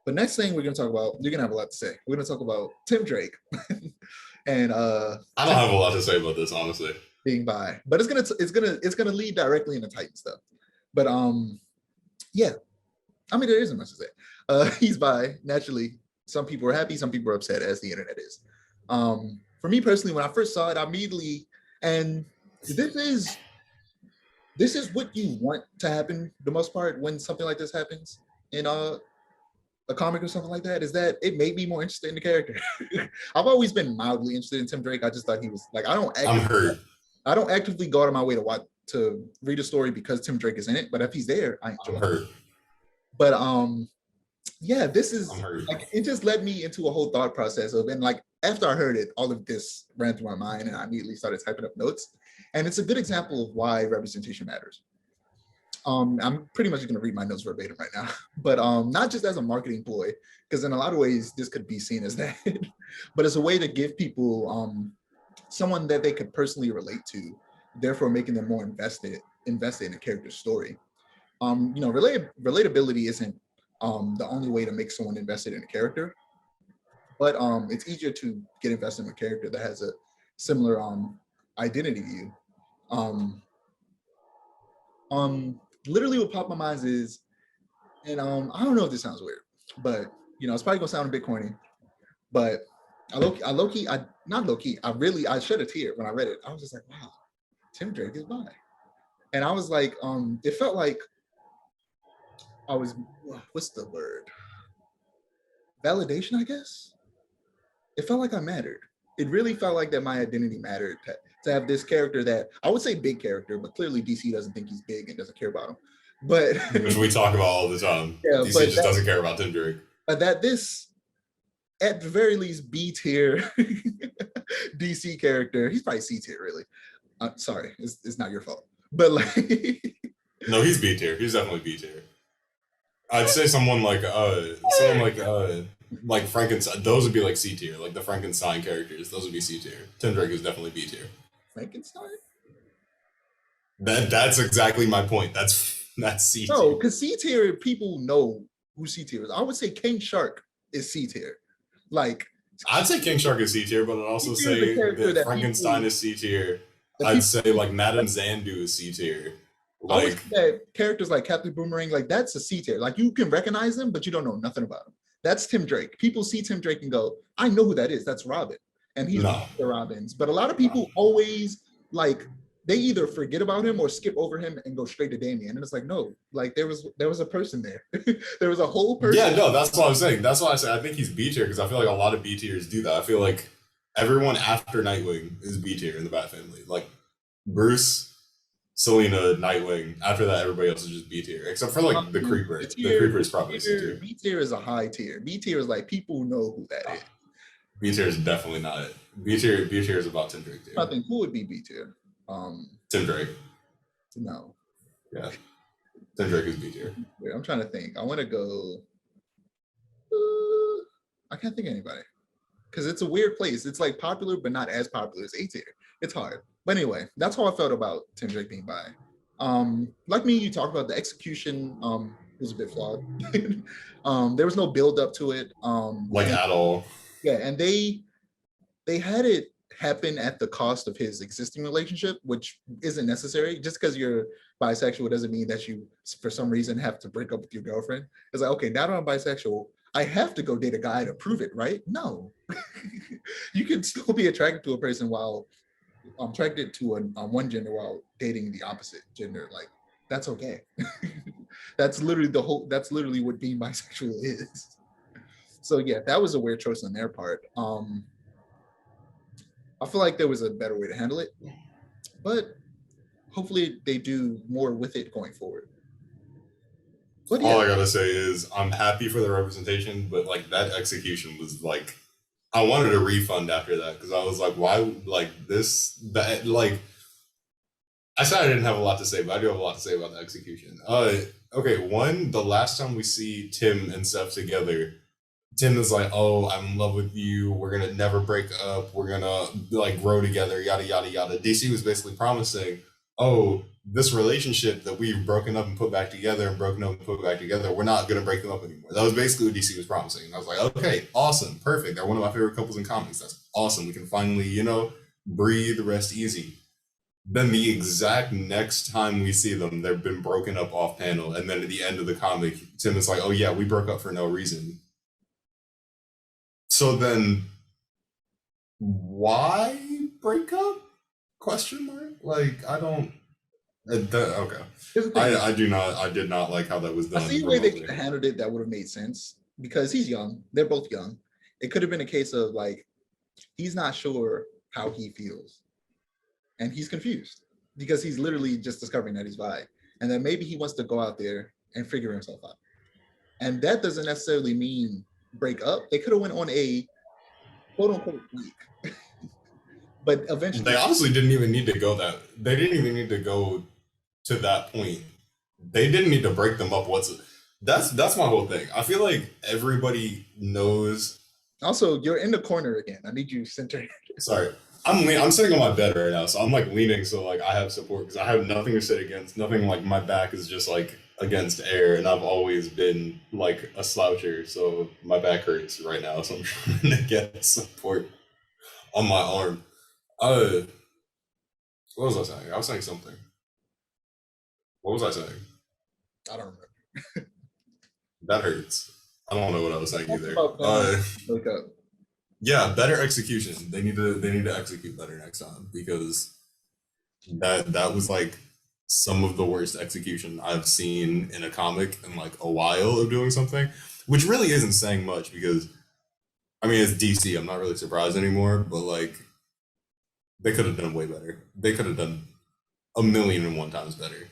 But next thing we're gonna talk about, you're gonna have a lot to say. We're gonna talk about Tim Drake and I don't have a lot to say about this, honestly. being bi, but it's gonna lead directly into Titan stuff. But yeah, I mean there isn't much to say. He's bi. Naturally, some people are happy, some people are upset, as the internet is. For me personally, when I first saw it, I immediately and this is what you want to happen the most part when something like this happens in a comic or something like that, is that it made me more interested in the character. I've always been mildly interested in Tim Drake. I just thought he was like, I'm hurt. I don't actively go out of my way to read a story because Tim Drake is in it, but if he's there, I I'm enjoy it. hurt. But yeah, this I'm is hurt. like it just led me into a whole thought process of, and like after I heard it, all of this ran through my mind and I immediately started typing up notes. And it's a good example of why representation matters. I'm pretty much going to read my notes verbatim right now, but not just as a marketing ploy, because in a lot of ways this could be seen as that, but as a way to give people someone that they could personally relate to, therefore making them more invested in a character's story. Relatability isn't the only way to make someone invested in a character, but it's easier to get invested in a character that has a similar identity to you. Um, Literally what popped my mind is, and I don't know if this sounds weird, but it's probably gonna sound a bit corny, but I shed a tear when I read it. I was just like, wow, Tim Drake is bi. And I was like, it felt like I was, what's the word? Validation, I guess. It felt like I mattered. It really felt like that my identity mattered to have this character that I would say big character, but clearly DC doesn't think he's big and doesn't care about him. But Which we talk about all the time. yeah, DC just doesn't care about Tim Drake. That this, at the very least, B tier DC character. He's probably C tier, really. Sorry, it's not your fault. But like, no, he's B tier. He's definitely B tier. I'd say someone like Frankenstein. Those would be like C tier. Like the Frankenstein characters, those would be C tier. Tim Drake is definitely B tier. Frankenstein. That's exactly my point. That's C tier. No, because C tier people know who C tier is. I would say King Shark is C tier. Like, I'd say King Shark is C tier, but I'd also say that Frankenstein is C tier. I'd say like Madame Xandu is C tier. Like that characters like Captain Boomerang, like that's a C tier. Like you can recognize them, but you don't know nothing about him. That's Tim Drake. People see Tim Drake and go, I know who that is. That's Robin. And he's the Robins. But a lot of people always like, they either forget about him or skip over him and go straight to Damien. And it's like, no, like there was a person there. There was a whole person. Yeah, no, that's what I'm saying. That's why I say I think he's B tier, because I feel like a lot of B tiers do that. I feel like everyone after Nightwing is B tier in the Bat family. Like Bruce, Selena, Nightwing. After that, everybody else is just B tier, except for like the Creeper. The Creeper is probably C tier. B tier is a high tier. B tier is like people know who that is. B tier is definitely not it. B tier is about Tim Drake tier. I think who would be B tier? Tim Drake. No. Yeah. Tim Drake is B tier. I'm trying to think. I want to go. I can't think of anybody because it's a weird place. It's like popular, but not as popular as A tier. It's hard. But anyway, that's how I felt about Tim Drake being bi. Like me, you talked about the execution was a bit flawed. There was no build up to it. At all. Yeah, and they had it happen at the cost of his existing relationship, which isn't necessary. Just because you're bisexual doesn't mean that you, for some reason, have to break up with your girlfriend. It's like, okay, now that I'm bisexual, I have to go date a guy to prove it, right? No. You can still be attracted to a person while attracted to one gender while dating the opposite gender. Like, that's okay. That's literally what being bisexual is. So yeah, that was a weird choice on their part. I feel like there was a better way to handle it, but hopefully they do more with it going forward. But yeah. All I gotta say is I'm happy for the representation, but like that execution was like, I wanted a refund after that, because I was like, why, like like I said I didn't have a lot to say, but I do have a lot to say about the execution. Okay, one, the last time we see Tim and Steph together, Tim is like, oh, I'm in love with you. We're going to never break up. We're going to like grow together, yada, yada, yada. DC was basically promising, oh, this relationship that we've broken up and put back together and broken up and put back together, we're not going to break them up anymore. That was basically what DC was promising. And I was like, okay, awesome, perfect. They're one of my favorite couples in comics. That's awesome. We can finally, breathe, rest easy. Then the exact next time we see them, they've been broken up off panel. And then at the end of the comic, Tim is like, oh yeah, we broke up for no reason. So then why break up? Question mark? Like, I don't. Okay. Here's the thing. I did not like how that was I done. see a way they remotely. could have handled it that would have made sense because he's young. They're both young. It could have been a case of like he's not sure how he feels, and he's confused because he's literally just discovering that he's bi, and then maybe he wants to go out there and figure himself out. And that doesn't necessarily mean break up. They could have went on a quote unquote break, but eventually They honestly didn't even need to go that. They didn't even need to go to that point. They didn't need to break them up. That's my whole thing. I feel like everybody knows. also you're in the corner again. I need you centered. Sorry, I'm sitting on my bed right now, so I'm like leaning, so like I have support because I have nothing to sit against. Nothing, like my back is just like against air, and I've always been like a sloucher, so my back hurts right now. So I'm trying to get support on my arm. Uh, what was I saying? I was saying something. What was I saying? I don't remember. That hurts. I don't know what I was saying Talk either. about break up. Yeah, better execution. They need to execute better next time because that was like some of the worst execution I've seen in a comic in like a while of doing something, which really isn't saying much because I mean it's DC. I'm not really surprised anymore, but like they could have done way better. They could have done a million and one times better.